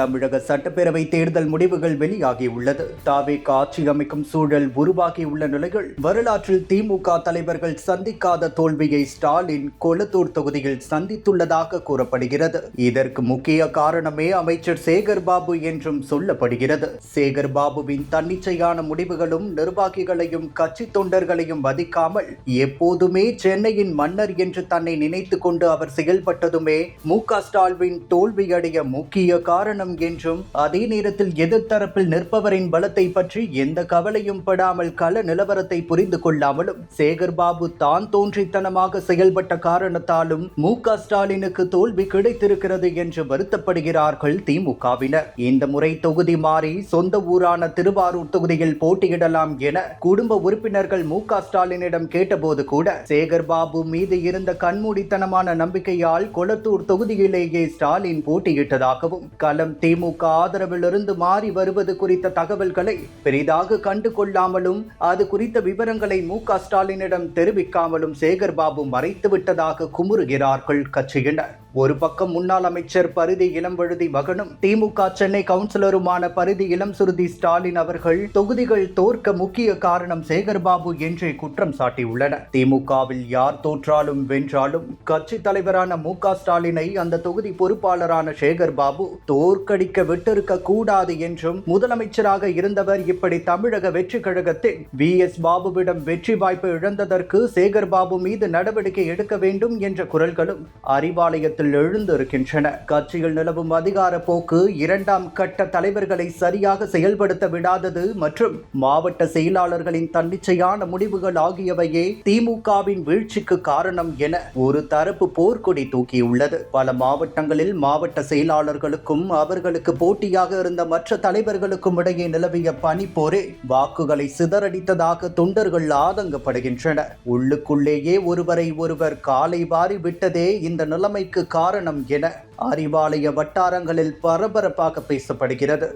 தமிழக சட்டப்பேரவை தேர்தல் முடிவுகள் வெளியாகியுள்ளது. தாவேக ஆட்சி அமைக்கும் சூழல் உருவாகியுள்ள நிலையில் வரலாற்றில் திமுக தலைவர்கள் சந்திக்காத தோல்வியை ஸ்டாலின் கொளத்தூர் தொகுதியில் சந்தித்துள்ளதாக கூறப்படுகிறது. இதற்கு முக்கிய காரணமே அமைச்சர் சேகர்பாபு என்றும் சொல்லப்படுகிறது. சேகர்பாபுவின் தன்னிச்சையான முடிவுகளும் நிர்வாகிகளையும் கட்சி தொண்டர்களையும் மதிக்காமல் எப்போதுமே சென்னையின் மன்னர் என்று தன்னை நினைத்துக் கொண்டு அவர் செயல்பட்டதுமே மு.க. ஸ்டாலின் தோல்வியடைய முக்கிய காரணம் என்றும், அதே நேரத்தில் எதிர்த்தரப்பில் நிற்பவரின் பலத்தை பற்றி எந்த கவலையும் படாமல் கள நிலவரத்தை புரிந்து கொள்ளாமலும் சேகர்பாபு தான் தோன்றித்தனமாக செயல்பட்ட காரணத்தாலும் மு.க. ஸ்டாலினுக்கு தோல்வி கிடைத்திருக்கிறது என்று வருத்தப்படுகிறார்கள் திமுகவினர். இந்த முறை தொகுதி மாறி சொந்த ஊரான திருவாரூர் தொகுதியில் போட்டியிடலாம் என குடும்ப உறுப்பினர்கள் மு.க. ஸ்டாலினிடம் கேட்டபோது கூட சேகர்பாபு மீது இருந்த கண்மூடித்தனமான நம்பிக்கையால் கொளத்தூர் தொகுதியிலேயே ஸ்டாலின் போட்டியிட்டதாகவும், களம் திமுக ஆதரவிலிருந்து மாறி வருவது குறித்த தகவல்களை பெரிதாக கண்டு கொள்ளாமலும் அது குறித்த விவரங்களை மு.க. ஸ்டாலினிடம் தெரிவிக்காமலும் சேகர்பாபு மறைத்துவிட்டதாக குமுறுகிறார்கள் கட்சியினர். ஒரு பக்கம் முன்னாள் அமைச்சர் பரிதி இளம்வழுதி மகனும் திமுக சென்னை கவுன்சிலருமான பரிதி இளம்சுருதி ஸ்டாலின் அவர்கள் தொகுதிகள் தோற்க முக்கிய காரணம் சேகர்பாபு என்றே குற்றம் சாட்டியுள்ளனர். திமுகவில் யார் தோற்றாலும் வென்றாலும் கட்சி தலைவரான மு.க. ஸ்டாலினை அந்த தொகுதி பொறுப்பாளரான சேகர்பாபு தோற்கடிக்க விட்டிருக்க கூடாது என்றும், முதலமைச்சராக இருந்தவர் இப்படி தமிழக வெற்றி கழகத்தில் வி.எஸ். பாபுவிடம் வெற்றி வாய்ப்பு இழந்ததற்கு சேகர்பாபு மீது நடவடிக்கை எடுக்க வேண்டும் என்ற குரல்களும் அறிவாலயத்தில் எழுந்திருக்கின்றன. கட்சியில் நிலவும் அதிகார போக்கு, இரண்டாம் கட்ட தலைவர்களை சரியாக செயல்படுத்த விடாதது மற்றும் மாவட்ட செயலாளர்களின் தன்னிச்சையான முடிவுகள் ஆகியவையே திமுகவின் வீழ்ச்சிக்கு காரணம் என ஒரு தரப்பு போர்க்கொடி தூக்கியுள்ளது. பல மாவட்டங்களில் மாவட்ட செயலாளர்களுக்கும் அவர்களுக்கு போட்டியாக இருந்த மற்ற தலைவர்களுக்கும் இடையே நிலவிய பனிப்போரே வாக்குகளை சிதறடித்ததாக தொண்டர்கள் ஆதங்கப்படுகின்றனர். உள்ளுக்குள்ளேயே ஒருவரை ஒருவர் காலை வாரி விட்டதே இந்த நிலைமைக்கு காரணம் என அறிவாலய வட்டாரங்களில் பரபரப்பாக பேசப்படுகிறது.